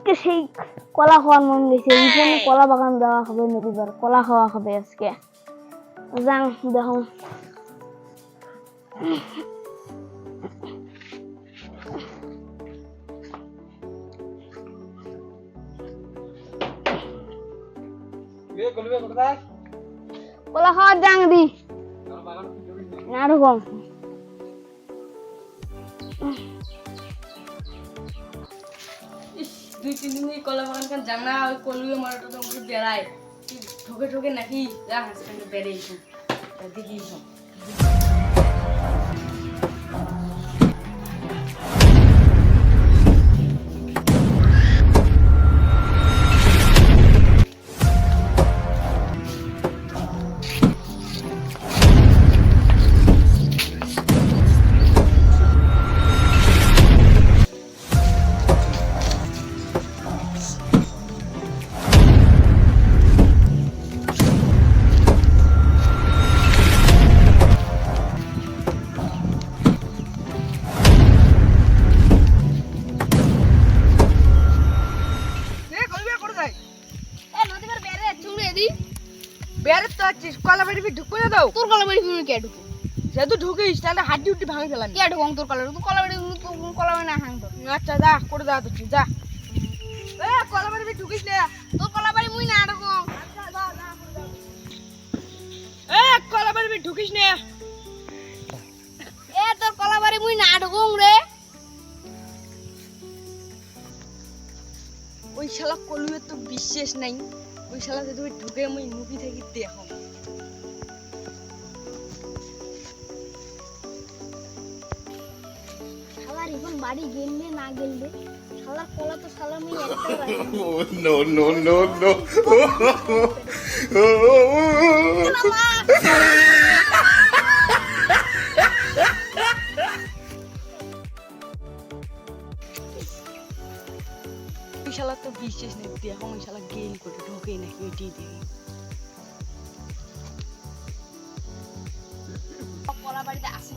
আজকে সেই কলা খাওয়ার মন গেছে এইখানে কলা বাগান দেওয়া হবে মেরিবার কলা খাওয়া হবে আজকে যাং দেখো কলা খাওয়ার যাং দি না রকম দুই তিন দিন কলা বাগান কান জানা ওই কলুয়ে মারাটা তো আমাকে বেড়ায় ঠকে ঠকে নাকি যা হাসপাতালে বেড়েইছো দেখিয়েছো কলাবাড়ি ঢুকবো না দাও তোর কলা বাড়ি কে ঢুকো যেহেতু ঢুকিস তাহলে হাড্ডি উড্ডি ভাঙে ফেলাম কে ঢুকো তোর কলা তুই কলা বাড়ি কলা বাড়ি না হাং তোর আচ্ছা যা করে দাও তুই যা কলাবাড়ি ঢুকিস না তোর কলা বাড়ি মুই না ঢুকো কলাবাড়ি ঢুকিস না তোর কলা বাড়ি মুই না ঢুকো রে ওই শালা কলুয়ের তো বিশ্বাস নাই ওই শালা যদি ঢুকে আমি মুখি থেকে দেখো শালার এখন বাড়ি গেললে না গেললে শালার কলা তো শালা মুই একটাও রাখি no, no, no, no. ওই শালা তো বিশ্বাস নেই দেখো ওই শালা গেল করে ঢোকে নাকি ওইটাই দেখি কলা বাড়িতে আসে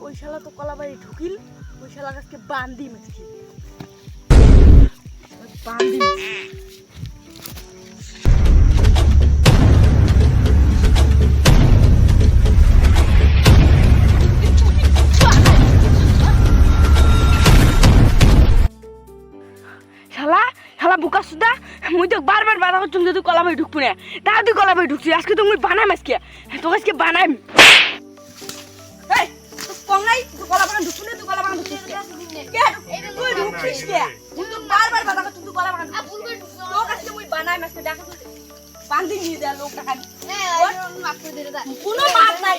ওই শালা তো কলাবাড়ি ঢুকিল ওই শালা আজকে বান্দি মাছকে বান্দি শালা শালা বুকা সুদা মুই তো বারবার বাধা করছুম যে তুই কলাবাড়ি ঢুকবো না তাও তুই কলাবাড়ি ঢুকছিস আজকে তো মুই বানাম আজকে তোকে আজকে বানাম কংলাই তুই কলাবাগান ঢুকবো না তুই কলাবাগান ঢুকছিস কে তুই ঢুকছিস কে তুই তো বারবার বাধা করছুম তুই কলাবাগান তোকে আজকে মুই বানাম আজকে দেখো বান্দি নিয়ে যা লোকটা খালি কোনো মাপ নাই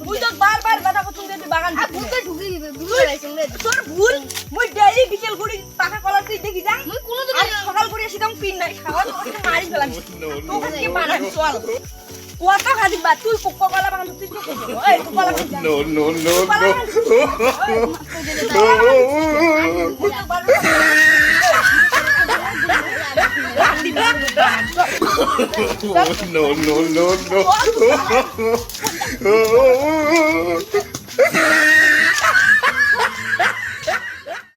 মুই তো বারবার বাধা করছুম যে তুই বাগান তোর ভুল মুই ডেইলি বিকেল করি পাকা কলার তুই দেখি যা মুই কোনো দিন সকাল করে আসিতাম পিন নাই খাওয়া তোকে মারি ফেলাম তোকে কি বানাম চল কত খাদি বা তুই কলা বাগান তুই তো কইছো এই তুই কলা বাগান No, no, no, no. No, no, no, no.